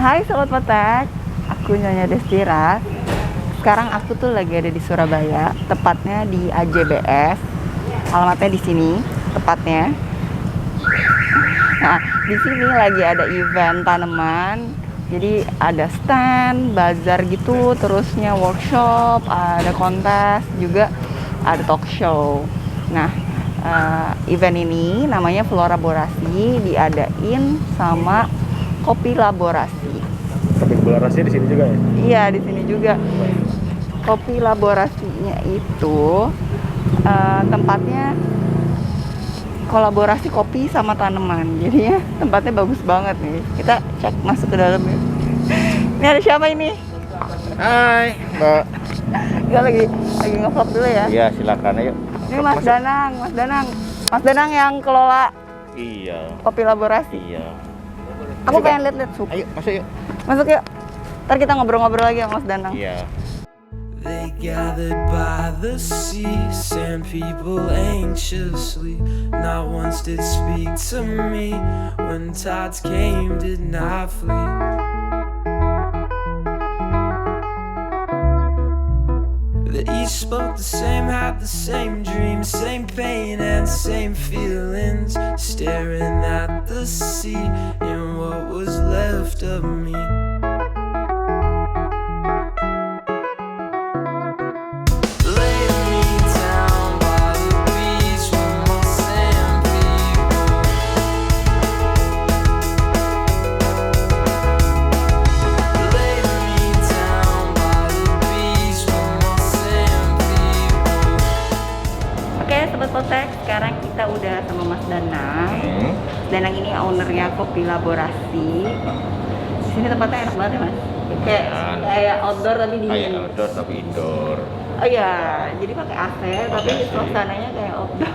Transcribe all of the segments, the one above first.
Hai Sobat Potek, aku Nyonya Destiras. Sekarang aku tuh lagi ada di Surabaya, tepatnya di AJBS. Alamatnya di sini, tepatnya. Nah, di sini lagi ada event tanaman. Jadi ada stand, bazar gitu, terusnya workshop, ada kontes, juga ada talk show. Nah, event ini namanya Floraborasi, diadain sama Kopi Laborasi. Kopi Laborasi di sini juga ya? Iya, di sini juga. Kopi Laborasinya itu tempatnya kolaborasi kopi sama tanaman. Jadinya tempatnya bagus banget nih. Kita cek masuk ke dalam ya. Ini ada siapa ini? Hai, Mbak. Kita lagi nge-vlog dulu ya. Iya, silakan ayo. Ini Mas Danang, Mas Danang yang kelola Iya. Kopi Laborasi. Iya. Aku Masuk, pengen lihat-lihat sup. Ayo, masuk yuk. Masuk yuk. Ntar kita ngobrol-ngobrol lagi sama Mas Danang. Iya. They gathered by the sea, sand people anxiously. Not once did speak to me. When tides came, did not flee. They each spoke the same, had the same dreams, same pain and same feelings. Staring at the sea and what was left of me. Sobat Potek, sekarang kita udah sama Mas Danang. Mas Danang ini ownernya Kopi Laborasi. Di sini tempatnya enak banget ya Mas. Kayak outdoor tapi dingin. Kayak outdoor tapi indoor. Oh iya, jadi pakai AC tapi suasananya kayak outdoor.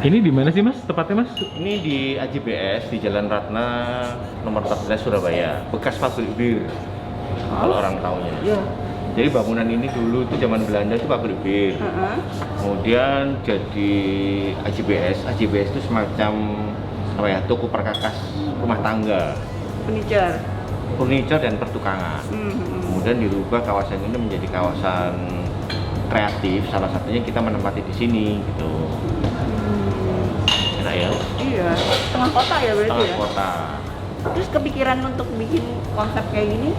Ini di mana sih Mas? Tepatnya Mas? Ini di AJBS di Jalan Ratna nomor 14 Surabaya. Bekas pabrik bir. Kalau orang taunya. Iya. Jadi bangunan ini dulu itu zaman Belanda itu pabrik bir. Kemudian jadi AJBS. AJBS itu semacam apa ya, toko perkakas rumah tangga, furniture dan pertukangan. Kemudian dirubah kawasan ini menjadi kawasan kreatif. Salah satunya kita menempati di sini gitu. Enak ya? Iya, tengah kota ya berarti Tengah ya. kota. Terus kepikiran untuk bikin konsep kayak gini?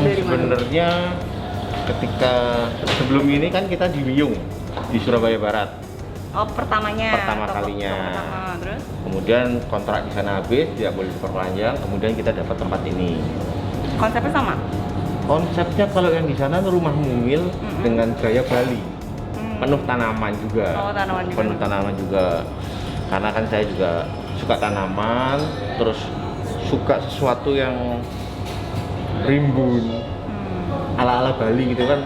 Dari mana? Sebenarnya ketika sebelum ini kan kita di Wiyung di Surabaya Barat. Oh, pertamanya. Pertama kalinya. Pertama, terus? Kemudian kontrak di sana habis, tidak boleh diperpanjang. Kemudian kita dapat tempat ini. Konsepnya sama? Konsepnya kalau yang di sana tuh rumah mungil dengan gaya Bali, penuh tanaman juga. Oh, tanaman juga. Penuh tanaman juga. Karena kan saya juga suka tanaman, terus suka sesuatu yang rimbun, ala-ala Bali gitu kan,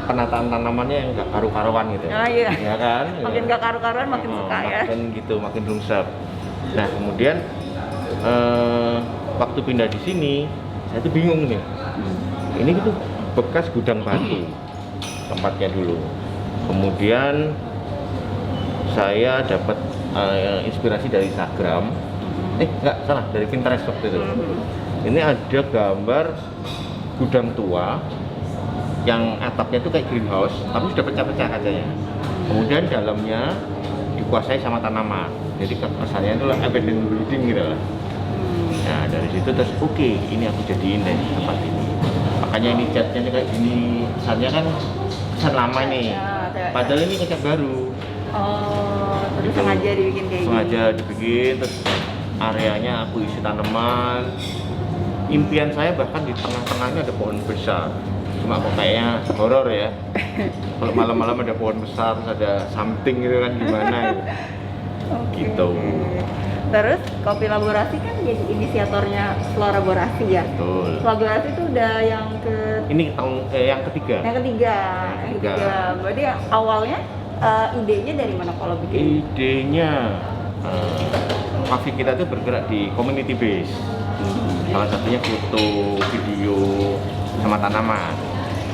penataan tanamannya yang nggak karu-karuan gitu. Ah, iya. Ya kan? Makin nggak karu-karuan makin suka ya. Makin gitu, makin lungsep. Nah kemudian waktu pindah di sini, saya tuh bingung nih. Ini gitu bekas gudang batu tempatnya dulu. Kemudian saya dapat inspirasi dari Instagram. Nggak salah, dari Pinterest waktu itu. Ini ada gambar gudang tua yang atapnya itu kayak greenhouse, tapi sudah pecah-pecah kacanya. Kemudian dalamnya dikuasai sama tanaman. Jadi kesannya itu abandoned building gitu lah. Nah dari situ terus oke, ini aku jadiin deh tempat ini. Makanya ini catnya kayak gini, kesannya kan kesan lama nih. Padahal ini cat baru. Oh, terus sengaja dibikin kayak gini. Sengaja dibikin, terus areanya aku isi tanaman. Impian saya bahkan di tengah-tengahnya ada pohon besar. Cuma kok kayaknya horor ya. Kalau malam-malam ada pohon besar, terus ada something gitu kan gimana ya. Gitu. Terus Kopi Laborasi kan jadi inisiatornya Floraborasi ya. Betul. Floraborasi itu udah yang Ini tahun yang ketiga. Yang ketiga. Berarti awalnya idenya dari mana kalau bikin? Idenya kafe kita tuh bergerak di community base. Salah satunya foto, video, sama tanaman.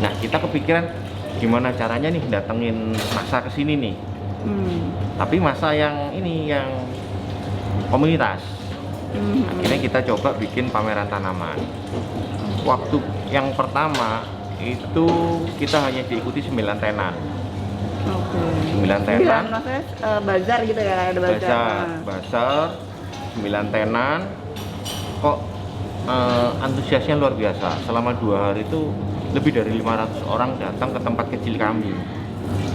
Nah kita kepikiran gimana caranya nih datengin masa ke sini nih. Tapi masa yang ini yang komunitas. Akhirnya kita coba bikin pameran tanaman. Waktu yang pertama itu kita hanya diikuti 9 tenan. Oke. 9 tenan. Maksudnya bazar gitu ya, ada bazar. Bazar 9 tenan. Kok antusiasnya luar biasa. Selama 2 hari itu lebih dari 500 orang datang ke tempat kecil kami.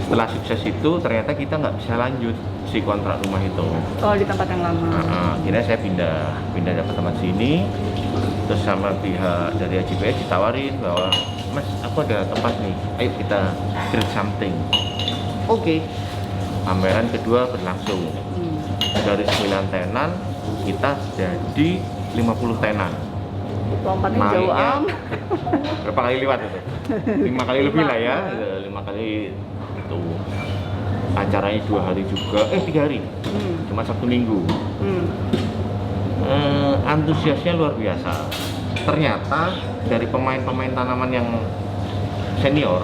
Setelah sukses itu ternyata kita nggak bisa lanjut si kontrak rumah itu. Oh, di tempat yang lama. Akhirnya saya pindah dapat tempat sini. Terus sama pihak dari AJPS ditawarin bahwa Mas, aku ada tempat nih, ayo kita create something. Oke. Pameran kedua berlangsung. Dari 9 tenan kita jadi 50 tenan. Lompatnya jauh berapa kali lipat itu? 5 kali lebih lah ya, 5 kali itu. Acaranya 2 hari juga, 3 hari, cuma Sabtu Minggu. Antusiasnya luar biasa. Ternyata dari pemain-pemain tanaman yang senior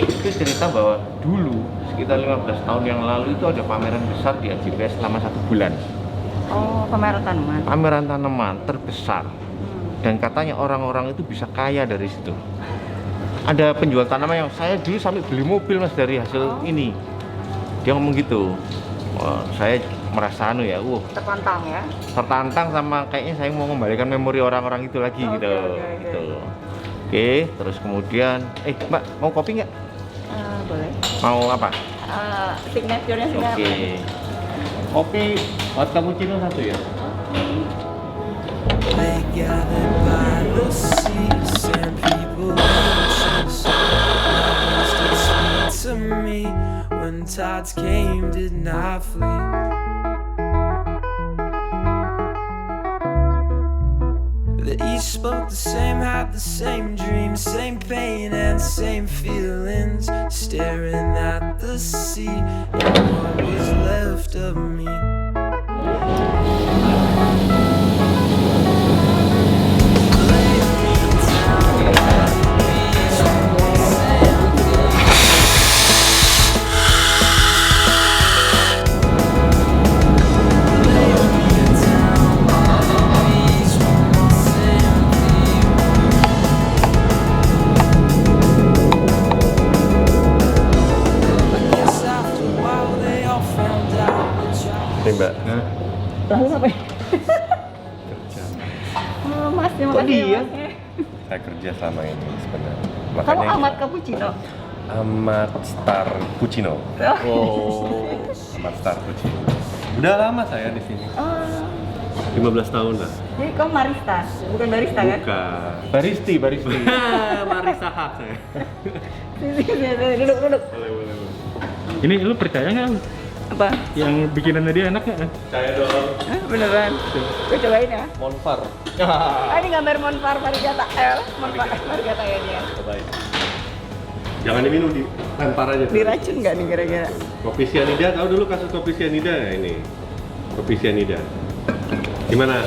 itu cerita bahwa dulu sekitar 15 tahun yang lalu itu ada pameran besar di AJPS selama 1 bulan. Oh, pameran tanaman. Pameran tanaman terbesar. Dan katanya orang-orang itu bisa kaya dari situ. Ada penjual tanaman yang saya dulu sampai beli mobil Mas dari hasil ini. Dia ngomong gitu. Wah, saya merasa Tertantang ya. tertantang sama kayaknya saya mau mengembalikan memori orang-orang itu lagi gitu. Oke, terus kemudian Mbak mau kopi nggak? Boleh. Mau apa? Signaturenya sih. Oke. Kopi hot cappuccino 1 ya. They gathered by the sea, sand people anxious. Now stood sweet to me when tides came, did not flee. They each spoke the same, had the same dreams, same pain and same feelings. Staring at the sea and what was left of me. Nih Mbak. Lalu ngapain? Oh, Mas, terima kasih ya, Mas. Saya kerja selama ini sebenarnya. Kamu amat cappuccino? Amat Star Puccino. Oh. Amat Star Puccino. Udah lama saya di sini. Oh, 15 tahun lah. jadi kamu barista, bukan barista kan? Bukan. Baristi. Marisa hak saya. Sini, duduk. Boleh. Ini lu percaya nggak? Apa? Yang bikinannya dia enak nggak? Saya dong. Hah, beneran? Gue cobain ya. Monfar. Ini gambar Monfar Marigata Monfar Marigata ya dia. Cobain. Jangan diminum, dilempar aja. Diracun nggak nih kira-kira? Kopi sianida, tahu dulu kasus kopi sianida ya ini? Kopi sianida. Gimana?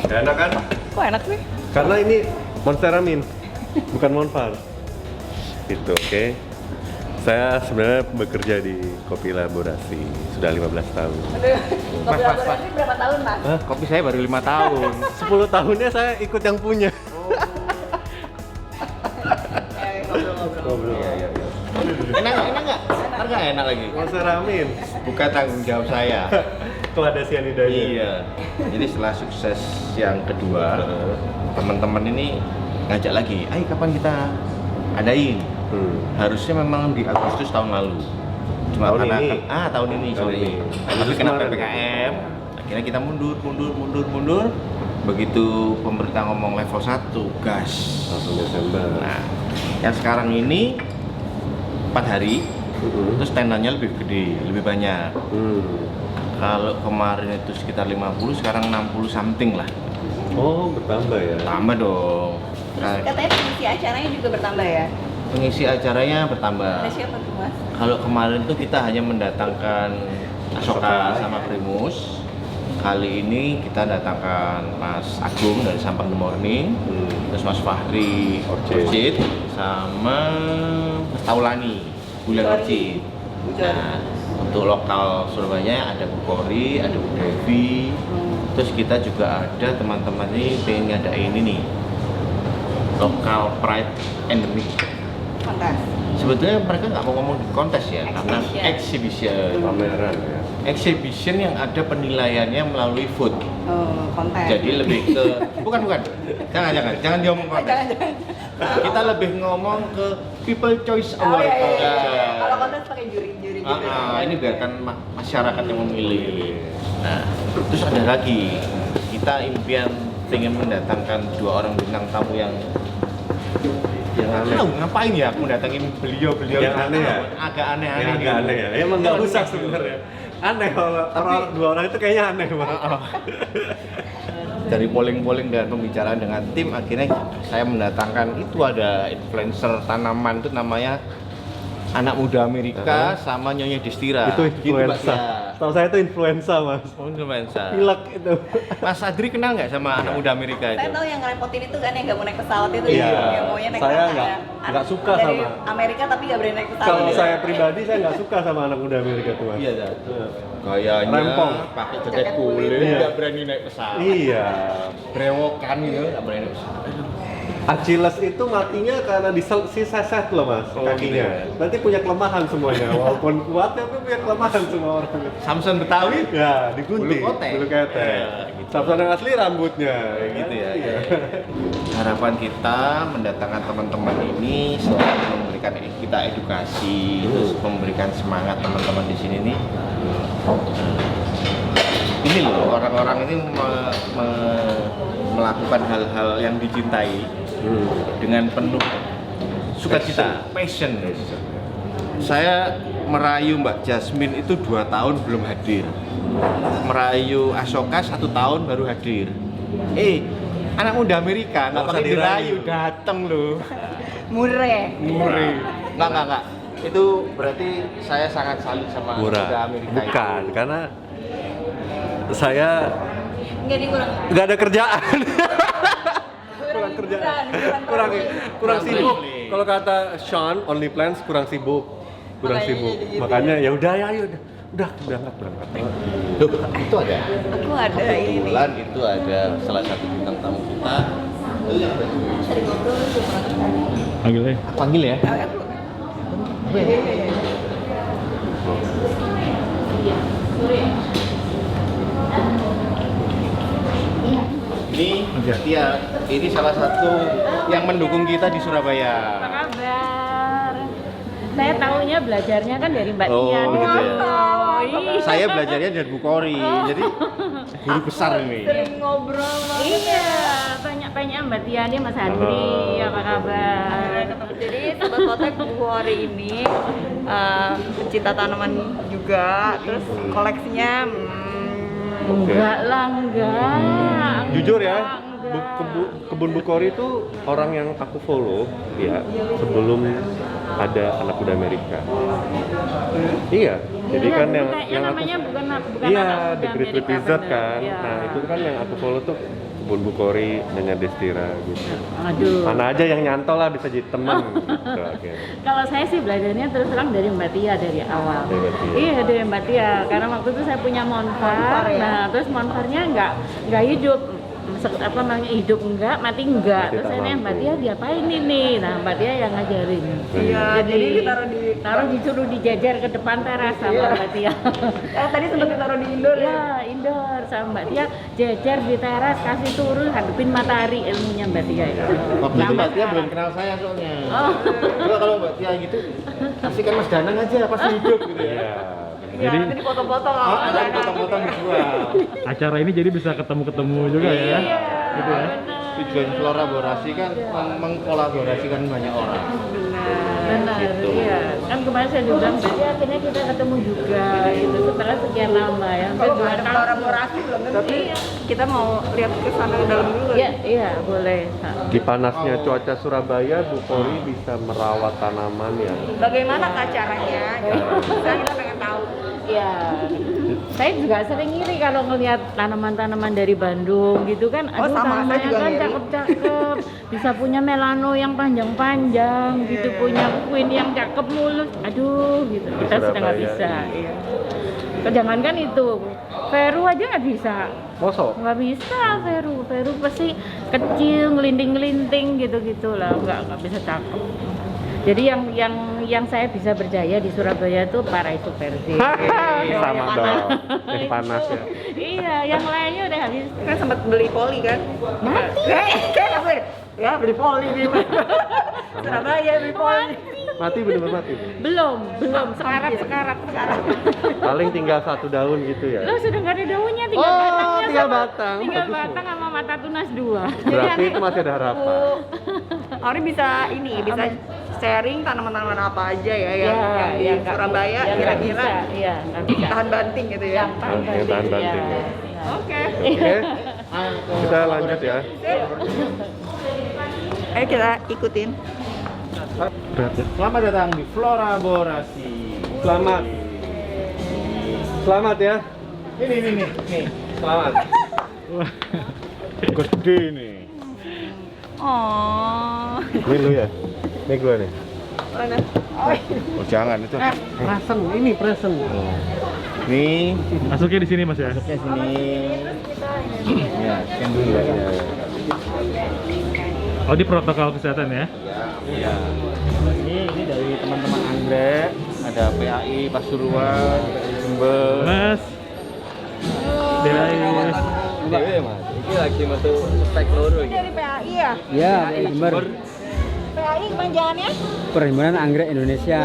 Gak enak kan? Kok enak sih? Karena ini Monsteramin, bukan Monfar. Gitu, oke. Saya sebenarnya bekerja di kopi laborasi sudah 15 tahun. Aduh, kopi laborasi berapa tahun, Mas? Hah? Kopi saya baru 5 tahun. 10 tahunnya saya ikut yang punya. Ngobrol. Iya. Enak nggak? Ntar nggak enak lagi. Monsteramin. Bukan tanggung jawab saya. Kalau ada sianidanya. Iya. Jadi setelah sukses yang kedua, teman-teman ini ngajak lagi. Ayo kapan kita adain? Harusnya memang di Agustus tahun lalu. Cuma Tahun karena ini? tahun ini, Tahun sorry. ini. Tapi Agustus kena kemarin. PPKM. Akhirnya kita mundur. Begitu pemerintah ngomong level 1, gas. Langsung Desember. Nah, yang sekarang ini 4 hari, terus tendanya lebih gede, lebih banyak. Kalau kemarin itu sekitar 50, sekarang 60 something lah. Oh, bertambah ya. Tambah dong. Nah, Katanya pengisi acaranya juga bertambah ya? pengisi acaranya bertambah. Ada siapa tuh, Mas? Kalau kemarin tuh kita hanya mendatangkan Asoka sama Primus. Kali ini kita datangkan Mas Agung dari Sampang The Morning, terus Mas Fahri Orchid, sama Mas Taulani Bulan Orchid. Nah, Untuk lokal Surabaya ada Bu Kori, ada Bu Devi. Terus kita juga ada teman-teman ini pengen ngadain ini nih, lokal pride endemic. Kontes. Sebetulnya mereka nggak mau ngomong di kontes ya, karena exhibition. Pameran ya. Exhibition yang ada penilaiannya melalui vote. Oh, kontes. Jadi lebih ke bukan, jangan diomong kontes. Kita lebih ngomong ke people choice award. Iya. Kalau kontes pakai juri-juri gitu. Ini biarkan masyarakat yang memilih. Nah, terus ada lagi, kita impian pengen mendatangkan 2 orang bintang tamu yang aneh. Ngapain ya aku datangin beliau Yang aneh ya? agak aneh-aneh Yang agak aneh ya. Emang nggak usah sebenarnya. Aneh kalau dua orang itu kayaknya aneh banget. Dari polling-polling dan pembicaraan dengan tim, akhirnya saya mendatangkan itu ada influencer tanaman itu namanya anak muda Amerika sama Nyonya Destira. Itu influenza. Tahu saya itu influenza, Mas. Influenza. Pilek itu. Mas Adri kenal nggak sama anak muda Amerika itu? Saya tahu yang ngerepotin itu kan yang nggak mau naik pesawat itu Iya. yang maunya naik Saya kereta nggak suka dari sama. Amerika tapi nggak berani naik pesawat. Kalau gitu. saya pribadi saya nggak suka sama anak muda Amerika tuh, Mas. Iya, dah. Gayanya Rempong. pakai Jaket jaket kulit, Iya. nggak berani naik pesawat. Iya. Brewokan gitu, nggak berani naik pesawat. Achilles itu matinya karena diseset loh, Mas, Oh, kakinya. gitu ya. Nanti punya kelemahan semuanya. Walaupun kuat tapi punya kelemahan semua orang. Samson Betawi? Ya, digunting. Bulu kotek. Bulu kotek. Ya, gitu. Samson yang asli rambutnya, kayak Gitu ya. Iya. Harapan kita mendatangkan teman-teman ini selain memberikan kita edukasi, terus memberikan semangat teman-teman di sini nih. Ini loh, orang-orang ini melakukan hal-hal yang dicintai dengan penuh sukacita, passion. Saya merayu Mbak Jasmine itu 2 tahun belum hadir, merayu Asoka 1 tahun baru hadir. Anak muda Amerika nggak Nggak usah pakai dirayu, dirayu. dateng loh. Murah. Muri. Nggak. Itu berarti saya sangat salut sama anak muda Murah. Amerika Bukan, itu. karena saya Nggak dikurang. nggak ada kerjaan. kurang kerjaan. Kurang sibuk. Kalau kata Sean, Only Plans kurang sibuk. Kurang Makanya sibuk. jadi gitu Makanya ya udah ya ayo udah berangkat. Loh, itu ada. Aku ada ini. Kebetulan itu ada salah satu bintang tamu kita. Panggil aja. Panggil ya. Ini Tia, ini salah satu yang mendukung kita di Surabaya. Apa kabar? Saya tahunya belajarnya kan dari Mbak Oh, Tia. gitu ya. Oh, iya. Saya belajarnya dari Bu Kori, jadi guru besar ini. Sering ngobrol banget. Iya, tanya-tanya Mbak Tia, dia Mas Andri, apa kabar? Jadi sobat potek Bu hari ini pecinta tanaman juga, terus koleksinya Enggak lah, enggak. Jujur ya, Enggak. kebun Bukori itu orang yang aku follow ya sebelum ada anak muda Amerika. Iya, jadi Iya, kan dulu yang kayaknya aku namanya bukan iya anak muda The Great Amerika, Wizard bener. kan. Iya. Nah itu kan yang aku follow tuh kebun Bukori dengan Destira gitu. Aduh. Mana aja yang nyantol lah bisa jadi teman gitu akhirnya. Kalau saya sih belajarnya terus terang dari Mbak Tia dari awal. Dari Mbak Tia. Iya dari Mbak Tia, karena waktu itu saya punya monfar, ya? nah terus monfarnya nggak hidup, apa namanya hidup enggak, mati enggak. Mati Terus tak saya nanya mampu. Mbak Tia diapain ini? Nah Mbak Tia yang ngajarin. Iya, jadi taruh disuruh dijajar ke depan teras sama Iya. Mbak Tia. tadi sempat ditaruh di indoor ya. Ya indoor sama Mbak Tia jajar di teras kasih turun hadapin matahari ilmunya Mbak Tia itu. Waktu itu Sampai Mbak Tia sekarang. belum kenal saya soalnya. Oh. Coba kalau Mbak Tia gitu, kasihkan Mas Danang aja pasti hidup gitu ya. Iya. Iya, Jadi nanti dipotong-potong sama Ada anak-anak. potong-potong dijual. acara ini jadi bisa ketemu-ketemu juga ya. Iya, Gitu ya. benar. Tujuan kolaborasi kan mengkolaborasikan banyak orang. Benar, Gitu. iya. Kan kemarin saya bilang tadi akhirnya kita ketemu juga itu setelah sekian lama ya. Hampir Kalau 2 nggak ada tahun. kolaborasi belum tentu. Kita mau lihat ke sana ke dalam dulu. Iya, iya, boleh. Di panasnya cuaca Surabaya, Bukori bisa merawat tanaman yang Bagaimana ke acaranya? Kita pengen tahu. Iya. Saya juga sering iri kalau ngelihat tanaman-tanaman dari Bandung gitu kan. Oh, Aduh, sama, saya tanamannya juga kan ngiri. cakep-cakep. Bisa punya melano yang panjang-panjang gitu, Iya. punya queen yang cakep mulus. Aduh, gitu. Kita sudah nggak Surabaya, bisa. Iya. Jangankan itu, Peru aja nggak bisa. Mosok? Nggak bisa Peru pasti kecil, ngelinting-ngelinting gitu-gitu lah, nggak bisa cakep. Jadi yang saya bisa berjaya di Surabaya itu Paraiso Verde. Sama dong. Yang panas ya. Iya, yang lainnya udah habis. Kan sempat beli poli kan? Mati. Ya beli poli di Surabaya beli poli. Mati bener-bener mati. Belum, sekarat. Paling tinggal 1 daun gitu ya. Lo sudah nggak ada daunnya, tinggal Oh, batangnya. tinggal sama- batang. Tinggal Bagus, batang sama mata tunas 2. Berarti itu masih ada harapan. Ori bisa bisa sharing tanaman-tanaman apa aja ya yang di nggak- Surabaya yang nggak kira-kira bisa, iya nggak bisa. tahan banting gitu ya. Yang tahan Oke, tahan banting. iya. Oke. Oke. Kita lanjut ya. Ayo kita ikutin. Berat ya. Selamat datang di Floraborasi. Selamat. Selamat ya. Ini nih. Selamat. Gede nih. Oh. Ini lu ya. Ini gua nih. Mana? Oh, jangan itu. Present, ini present. Nih, Masuknya di sini Mas ya. masuknya sini. Ya, scan dulu ya. Oh, di protokol kesehatan ya. Iya. Ini dari teman-teman anggrek, ada PAI Pasuruan, PAI Jember. Mas. Dewi. Dewe Mas, iki lagi metu spek loro iki. Dari PAI ya? Iya, Jember. PAI kepanjangannya? Perhimpunan Anggrek Indonesia.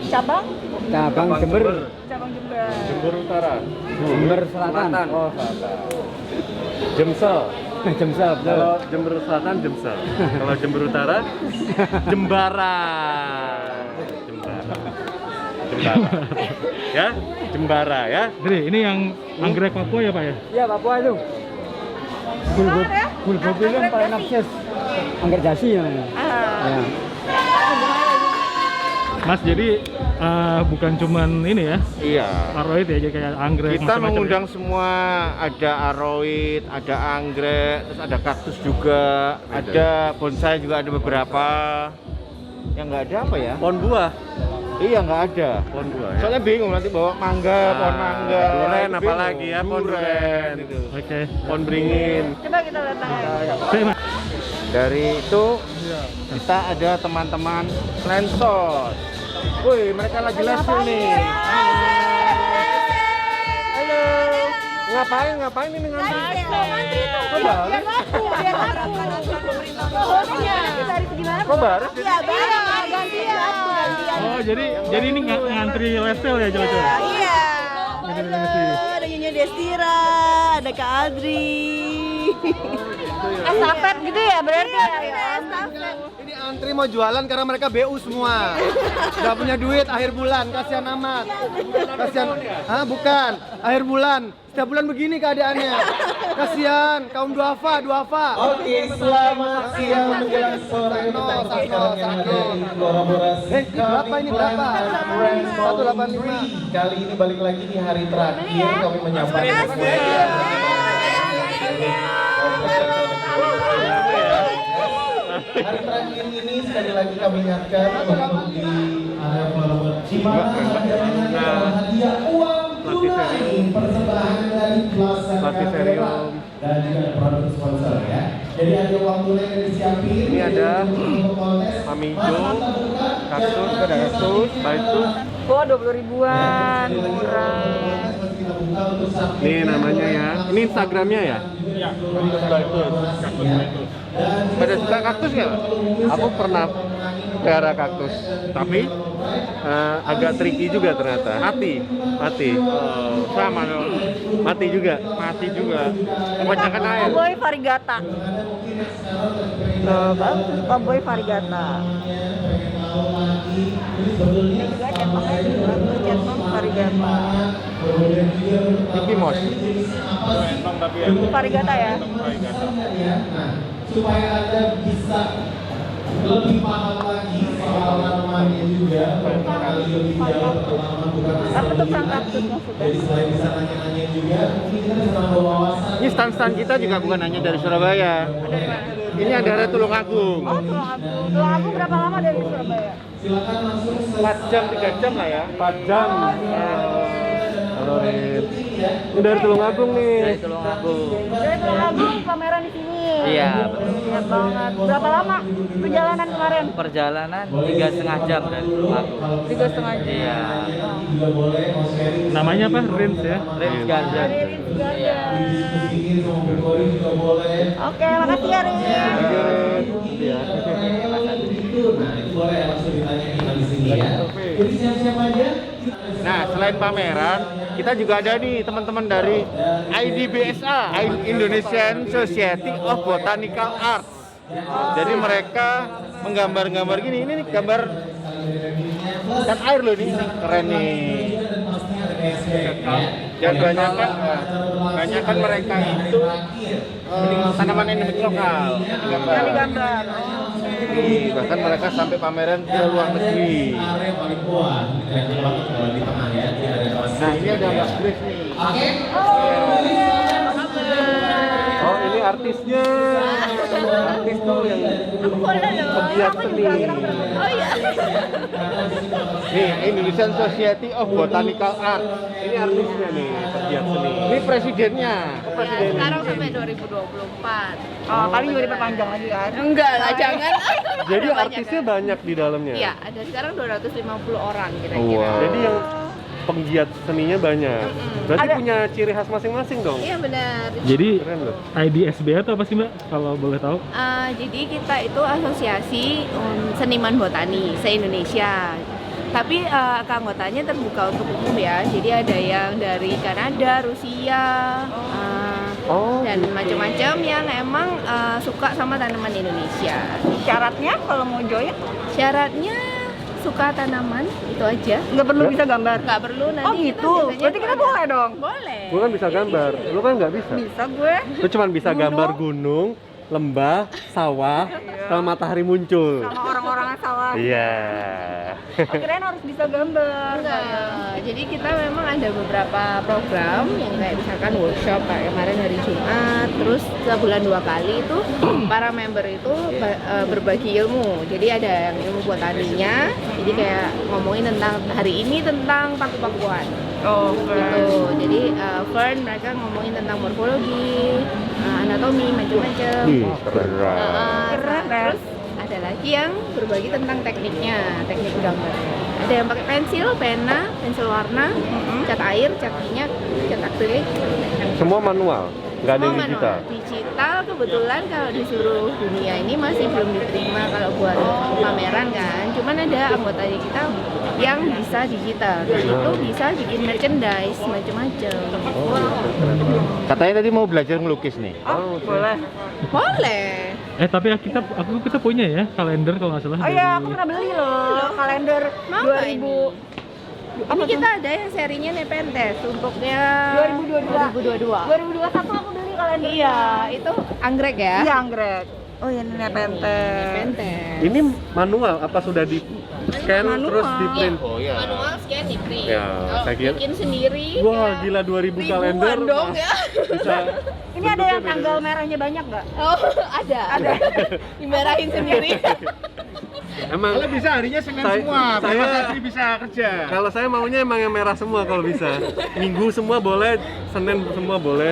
Cabang? Cabang Jember. Cabang Jember. Jember Utara. Jember Selatan. Oh, Selatan. Jemsel. Jemsel, betul. Kalau Jember Selatan Jemsel. Kalau Jember Utara Jembara. Ya, Jembara ya. Jadi ini yang anggrek Papua ya Pak ya? Iya, Papua itu. Bulgogi itu yang paling nafsis. Anggrek jasi namanya. Ya. Mas jadi bukan cuman ini ya, Iya. aroid ya, jadi kayak anggrek. Kita macam-macam mengundang semua, ada aroid, ada anggrek, terus ada kaktus juga, ada bonsai juga ada beberapa. Yang nggak ada apa ya? Pohon buah. Iya nggak ada. Pohon buah ya. Soalnya bingung nanti bawa mangga, pohon mangga. Duren Itu apalagi bingung. ya, pohon duren. Gitu. ya. Oke. Pohon beringin. Coba kita datang aja. Oke, Mas. Dari itu kita ada teman-teman lensos. Woi, mereka lagi lesson nih. Halo. Ngapain ini ngantri? Kok baru? Biar aku. Kok baru? Iya, gantian. Oh, jadi ini ngantri lesel ya, Jojo? Iya. Ngantri. Ada Nyonya Destira, ada Kak Adri. Estafet gitu ya berarti ya? Ini antri mau jualan karena mereka BU semua. Gak punya duit akhir bulan, kasihan amat. Kasihan. Hah, bukan. Akhir bulan. Setiap bulan begini keadaannya. Kasihan kaum duafa. Oke, selamat siang menjelang sore petang yang ada di kolaborasi berapa ini, berapa? 185. Kali ini balik lagi di hari terakhir kami menyampaikan hari terakhir ini sekali lagi kami ingatkan untuk di area Flower di mana ada hadiah uang tunai persembahan dari Plaza Capital dan juga produk sponsor ya. Jadi ada uang tunai yang disiapin. Ini ada kontes. Mamijo, kaktus, ada kaktus, baitus. Oh, 20 ribuan, murah. Ini namanya ya. Ini Instagramnya ya? Iya, kaktus baitus. Pada suka kaktus ya? Aku pernah pelihara kaktus, tapi agak tricky juga ternyata. Mati. Sama dong. Mati juga. Mati juga. Kebanyakan air. Cowboy variegata. Bagus, cowboy variegata. Ini juga cetongnya bagus, cetong variegata. Mickey Mouse. Variegata ya? Supaya Anda bisa lebih paham lagi soal tanamannya juga, barangkali lebih jauh pengalaman bukan Apa tuh asal kaktus maksudnya? jadi selain bisa nanya-nanya juga, mungkin kita bisa nambah wawasan. Ini stand-stand kita juga bukan hanya dari Surabaya. Ini ada dari Tulungagung. Oh, Tulungagung berapa lama dari Surabaya? Silakan langsung 4 jam, 3 jam lah ya. 4 jam. Halo Rin. Ini dari Tulungagung nih. Dari Tulungagung. Dari Tulungagung pameran di sini. Iya, betul. Ingat banget. Berapa lama perjalanan kemarin? Perjalanan 3,5 jam dari Tulungagung. 3,5 jam. Iya. juga boleh mau sharing. Namanya apa? Rins ya? Rins Garden. Iya. Bikin mau recording juga boleh. Oke, makasih ya, Rin. Nah, itu boleh langsung ditanya di sini ya. Jadi siap-siap aja. Nah, selain pameran, kita juga ada nih teman-teman dari IDBSA, Indonesian Society of Botanical Arts. Jadi mereka menggambar-gambar gini, ini nih gambar cat air loh nih, keren nih. Dan banyakan mereka itu tanaman endemik lokal Yang digambar. bahkan mereka sampai pameran ke luar negeri. Nah, ini ada Mbak Grace nih. Oh, ini artisnya. Artis tuh yang pegiat seni. Oh iya. Nih, Indonesian Society of Botanical Art. Ini artisnya nih, pegiat seni. Ini presidennya. Sekarang sampai 2024. Oh, kali juga diperpanjang lagi kan? Enggak lah, jangan. Jadi artisnya banyak di dalamnya. Iya, ada sekarang 250 orang Wow. kira-kira. Jadi yang penggiat seninya banyak. Berarti Ada- punya ciri khas masing-masing dong. Iya benar. Jadi Keren loh. IDSBA itu apa sih Mbak? Kalau boleh tahu? Jadi kita itu asosiasi seniman botani se-Indonesia. Tapi keanggotanya terbuka untuk umum ya. Jadi ada yang dari Kanada, Rusia, dan macam-macam yang emang suka sama tanaman Indonesia. Syaratnya kalau mau join Syaratnya suka tanaman itu aja. nggak perlu bisa gambar. Nggak perlu nanti. Oh kita gitu. biasanya Berarti kita ada- boleh dong. Boleh. Gue kan bisa gambar, lu kan nggak bisa. Bisa gue. Lu cuma bisa gambar gunung, lembah, sawah, sama matahari muncul. Sama orang-orang yang salah. Iya. Oh, kirain harus bisa gambar. Enggak. Jadi kita memang ada beberapa program yang kayak misalkan workshop kayak kemarin hari Jumat, terus sebulan 2 kali itu para member itu berbagi ilmu. Jadi ada yang ilmu botaninya, jadi kayak ngomongin tentang hari ini tentang paku-pakuan. Oh, Gitu. Jadi Fern mereka ngomongin tentang morfologi, anatomi macam-macam. Keren. Keren, ya. Terus ada lagi yang berbagi tentang tekniknya, teknik gambar. Ada yang pakai pensil, pena, pensil warna, cat air, cat minyak, cat akrilik. Semua manual, nggak ada yang Semua digital. manual. Digital kebetulan kalau di seluruh dunia ini masih belum diterima kalau buat pameran kan. Cuman ada anggota kita yang bisa digital, dan itu bisa bikin merchandise macam-macam. Katanya tadi mau belajar ngelukis nih. Oh, boleh. Boleh. Tapi kita punya ya kalender kalau nggak salah. Oh iya, aku pernah beli loh kalender Mau 2000. Ini kita ada yang serinya Nepenthes untuknya 2022. 2021 aku beli kalender. Iya, itu anggrek ya. Iya, anggrek. Oh iya, ini Nepenthes. Nepenthes. Ini manual apa sudah di scan Manual. terus di print? Oh iya. Manual scan di print. Ya, Kalau saya kira- bikin sendiri. Wah, ya gila 2000 ribuan kalender. dong ya. Bisa. Ini ada yang tanggal merahnya banyak nggak? Oh, ada. Ada. Dimerahin sendiri. Emang Kalau bisa harinya Senin Saya- semua, biar Mas saya- Adri bisa kerja. kalau saya maunya emang yang merah semua kalau bisa. Minggu semua boleh, Senin semua boleh.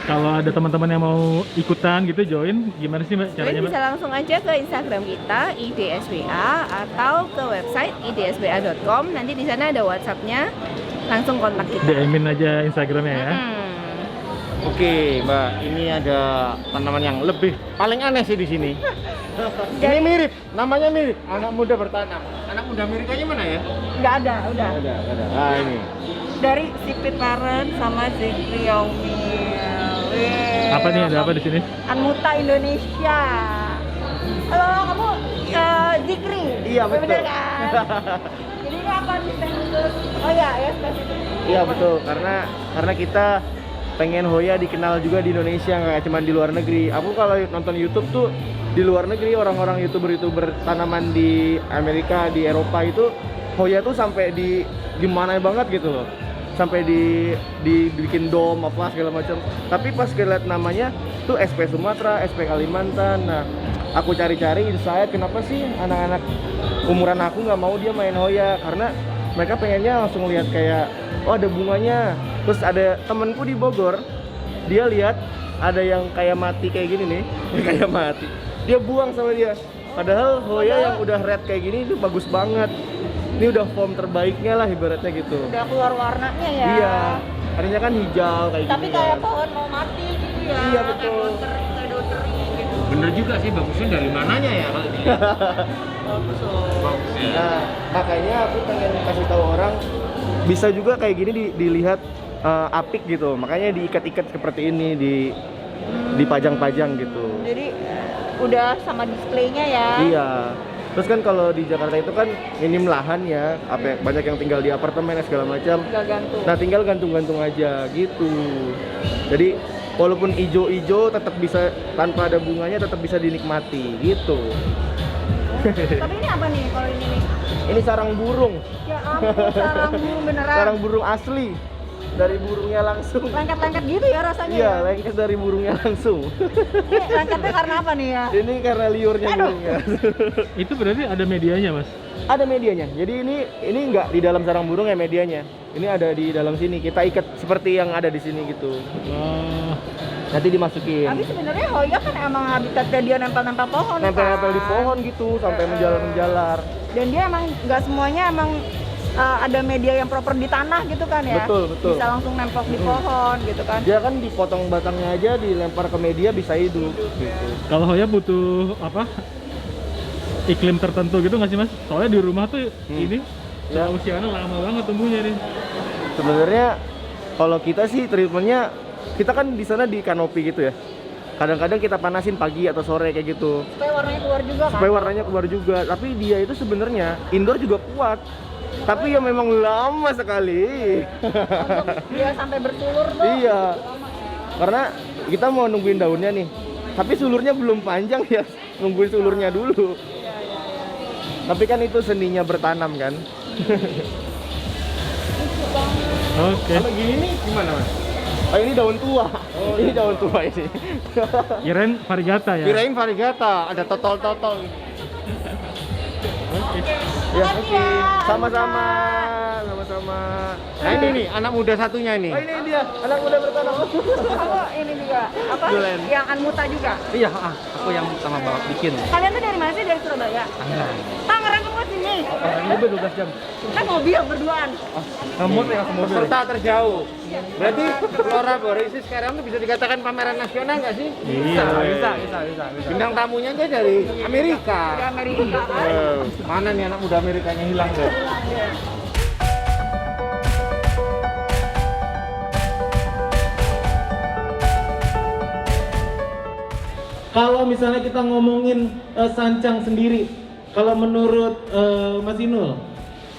Kalau ada teman-teman yang mau ikutan gitu join, gimana sih Mbak caranya Kalian Mbak? bisa langsung aja ke Instagram kita IDSBA atau ke website idsba.com. Nanti di sana ada WhatsApp-nya. Langsung kontak kita. DM-in aja Instagramnya ya. Oke, Mbak, ini ada tanaman yang lebih paling aneh sih di sini. Ini mirip, namanya mirip. Anak muda bertanam. Anak muda mirip aja mana ya? Nggak ada, udah. Ada. Ah, ini. Dari Sipit Parent sama Zikriomil. Apa nih, ada apa di sini? Anmuta Indonesia. Halo, kamu Zikri? Iya, betul. Bener kan? Jadi ini apa nih spesies? Oh iya, ya spesies. Iya betul, karena kita pengen Hoya dikenal juga di Indonesia, nggak cuma di luar negeri. Aku kalau nonton YouTube tuh di luar negeri, orang-orang youtuber tanaman di Amerika, di Eropa itu Hoya tuh sampai di gimana banget gitu loh, sampai dibikin dom apa segala macam. Tapi pas lihat namanya tuh SP Sumatera, SP Kalimantan. Nah, aku cari-cari insight kenapa sih anak-anak umuran aku nggak mau dia main Hoya, karena mereka pengennya langsung lihat kayak oh ada bunganya. Terus ada temenku di Bogor, dia lihat ada yang kayak mati kayak gini nih, kayak mati, dia buang sama dia. Padahal Hoya yang udah red kayak gini itu bagus banget. Ini udah form terbaiknya lah ibaratnya gitu. Udah keluar warnanya ya. Iya, tadinya kan hijau kayak Tapi gini. kayak kan. pohon mau mati gitu ya. Iya, betul. Kayak daun kering gitu. Bener juga sih, bagusnya dari mananya ya kalau dilihat. Bagus loh. Bagus ya. Nah, makanya aku pengen kasih tahu orang bisa juga kayak gini dilihat apik gitu. Makanya diikat-ikat seperti ini, dipajang-pajang gitu. Jadi udah sama displaynya ya. Iya. Terus kan kalau di Jakarta itu kan minim lahan ya, banyak yang tinggal di apartemen segala macam. Tinggal gantung. Nah, tinggal gantung-gantung aja gitu. Jadi walaupun ijo-ijo tetap bisa, tanpa ada bunganya tetap bisa dinikmati gitu. Tapi ini apa nih kalau ini nih? Ini sarang burung. Ya ampun, sarang burung beneran. Sarang burung asli. Dari burungnya langsung. Lengket-lengket gitu ya rasanya. Iya, ya? lengket dari burungnya langsung. Ini lengketnya karena apa nih ya? Ini karena liurnya burungnya. Itu berarti ada medianya, Mas? Ada medianya. Jadi ini nggak di dalam sarang burung ya medianya. Ini ada di dalam sini. Kita ikat seperti yang ada di sini gitu. Wah. Nanti dimasukin. Tapi sebenarnya Hoya kan emang habitatnya dia nempel-nempel pohon. Nempel-nempel kan? di pohon gitu sampai menjalar-menjalar. Dan dia emang nggak semuanya emang ada media yang proper di tanah gitu kan ya. Betul. Bisa langsung nempel di pohon gitu kan. Dia kan dipotong batangnya aja, dilempar ke media bisa hidup gitu. Kalau Hoya butuh apa? Iklim tertentu gitu nggak sih, Mas? Soalnya di rumah tuh ini Ya. usianya lama banget tumbuhnya nih. Sebenarnya kalau kita sih treatmentnya, kita kan di sana di kanopi gitu ya. Kadang-kadang kita panasin pagi atau sore kayak gitu. Supaya warnanya keluar juga kan. Supaya warnanya keluar juga. Tapi dia itu sebenarnya indoor juga kuat. Tapi ya memang lama sekali. Untuk dia sampai bersulur tuh. Iya. Karena kita mau nungguin daunnya nih. Tapi sulurnya belum panjang ya. Nungguin sulurnya dulu. Tapi kan itu seninya bertanam kan. Oke. Kalau gini nih gimana, Mas? Oh, ini daun tua. Ini daun tua ini. Kirain variegata ya. Kirain variegata, ada totol-totol. Oke. Ya, oke. Sama-sama. Sama-sama. Nah ini nih, anak muda satunya nih. Oh, ini dia, anak muda bertanam. Oh, ini juga apa? Julen. Yang Anmuta juga. Iya, aku yang sama bawa bikin. Kalian tuh dari mana sih? Dari Surabaya? Tangerang semua sini. Mobil 12 jam. Kan mobil berduaan. Ngemut ya ke mobil. Peserta terjauh. Berarti Flora Borisi sekarang tuh bisa dikatakan pameran nasional nggak sih? Iya. Bisa. Bintang tamunya aja dari Amerika. Dari Amerika kan. Mana nih anak muda Amerikanya hilang deh. Kalau misalnya kita ngomongin sancang sendiri, kalau menurut Mas Inul,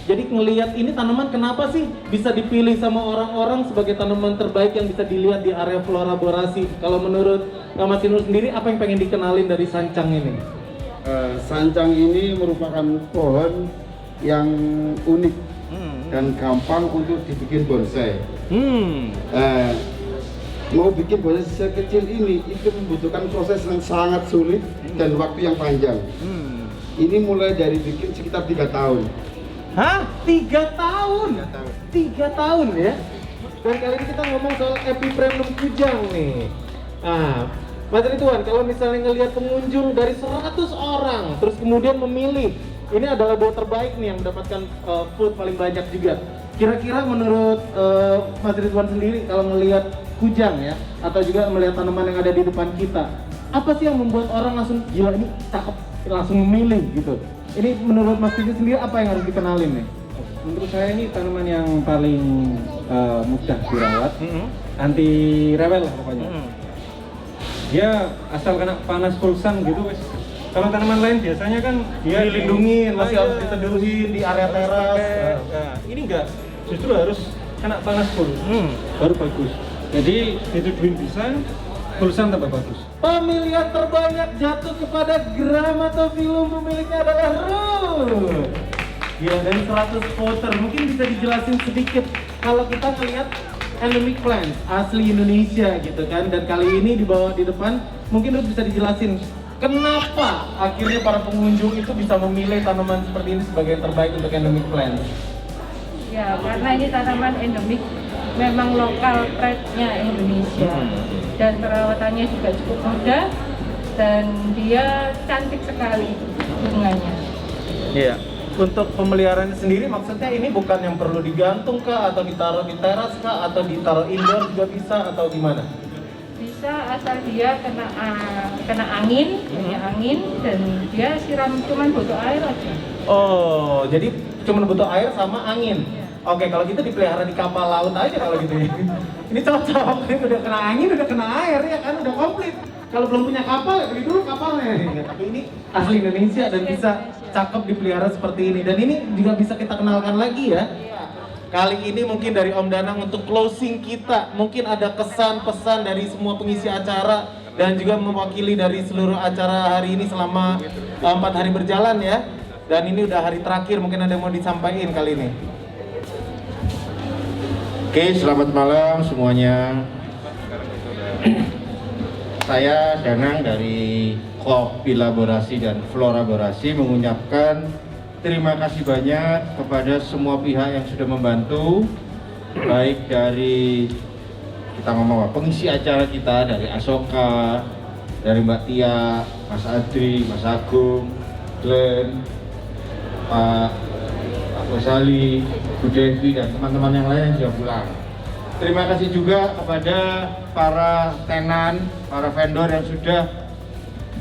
jadi ngelihat ini tanaman kenapa sih bisa dipilih sama orang-orang sebagai tanaman terbaik yang bisa dilihat di area Flora Borasi? Kalau menurut Mas Inul sendiri, apa yang pengen dikenalin dari sancang ini? Sancang ini merupakan pohon yang unik dan gampang untuk dibikin bonsai. Mau bikin bonsai sekecil ini itu membutuhkan proses yang sangat sulit dan waktu yang panjang. Ini mulai dari bikin sekitar 3 tahun. Hah? 3 tahun? 3 tahun ya? Dan kali ini kita ngomong soal Epipremnum kujang nih. Nah, Mas Ridwan, kalau misalnya ngelihat pengunjung dari 100 orang, terus kemudian memilih, ini adalah buah terbaik nih yang mendapatkan food paling banyak juga. Kira-kira menurut Mas Ridwan sendiri, kalau ngelihat kujang ya, atau juga melihat tanaman yang ada di depan kita, apa sih yang membuat orang langsung, gila ini cakep, langsung memilih gitu? Ini menurut Mas Ridwan sendiri apa yang harus dikenalin nih? Menurut saya ini tanaman yang paling mudah dirawat, anti rewel lah pokoknya. Dia asal kena panas full sun gitu wes. Kalau tanaman lain biasanya kan dia dilindungi, masih harus diteduhin di area teras. Nah, ini enggak, justru harus kena panas full, baru bagus. Jadi dituduhin bisa, tulisan tambah bagus. Pemilihan terbanyak jatuh kepada Gramatophilum, pemiliknya adalah Ruth. Ya, dari 100 voter, mungkin bisa dijelasin sedikit kalau kita ngelihat endemic plants asli Indonesia gitu kan, dan kali ini dibawa di depan, mungkin Ruth bisa dijelasin kenapa akhirnya para pengunjung itu bisa memilih tanaman seperti ini sebagai yang terbaik untuk endemic plants. Ya, karena ini tanaman endemik, memang lokal trade-nya Indonesia dan perawatannya juga cukup mudah dan dia cantik sekali bunganya. Iya. Untuk pemeliharaannya sendiri maksudnya ini bukan yang perlu digantung kah, atau ditaruh di teras kah, atau ditaruh indoor juga bisa, atau gimana? Bisa asal dia kena angin, angin dan dia siram cuman butuh air aja. Oh, jadi cuma butuh air sama angin. Oke, kalau gitu dipelihara di kapal laut aja kalau gitu ya. Ini cocok, ini udah kena angin, udah kena air ya kan, udah komplit. Kalau belum punya kapal, ya beli dulu kapalnya. Ya, tapi ini asli Indonesia dan bisa cakep dipelihara seperti ini. Dan ini juga bisa kita kenalkan lagi ya. Kali ini mungkin dari Om Danang untuk closing kita, mungkin ada kesan pesan dari semua pengisi acara dan juga mewakili dari seluruh acara hari ini selama 4 hari berjalan ya. Dan ini udah hari terakhir, mungkin ada yang mau disampaikan kali ini. Oke, selamat malam semuanya. Saya Danang dari Kopilaborasi dan Floraborasi mengucapkan terima kasih banyak kepada semua pihak yang sudah membantu, baik dari kita ngomong apa, pengisi acara kita, dari Asoka, dari Mbak Tia, Mas Adri, Mas Agung, Glenn, Pak Gosali, Bu Devi, dan teman-teman yang lain yang sudah pulang. Terima kasih juga kepada para tenan, para vendor yang sudah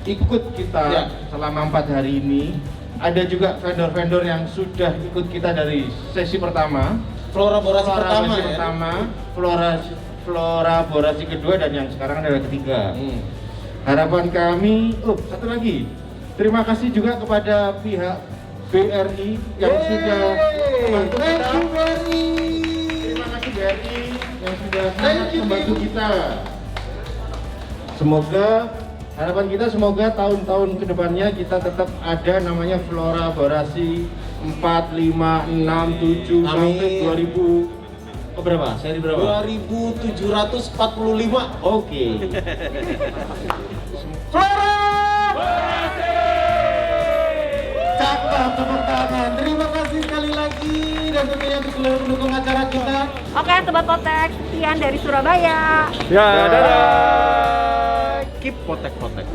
ikut kita selama 4 hari ini. Ada juga vendor-vendor yang sudah ikut kita dari sesi pertama, Floraborasi pertama, Floraborasi kedua, dan yang sekarang adalah ketiga. Harapan kami, satu lagi, terima kasih juga kepada pihak BRI yang sudah membantu kita. Terima kasih BRI yang sudah sangat membantu kita. Semoga harapan kita, semoga tahun-tahun kedepannya kita tetap ada namanya Floraborasi 4, 5, 6, 7 sampai 2000 berapa? Seri berapa? 2745. Oke. Floraborasi! Cakep, tepuk tangan. Terima kasih sekali lagi dan tentunya untuk seluruh pendukung acara kita. Oke, Sobat Potek, sekian dari Surabaya. Ya, dadah. Keep potek-potek.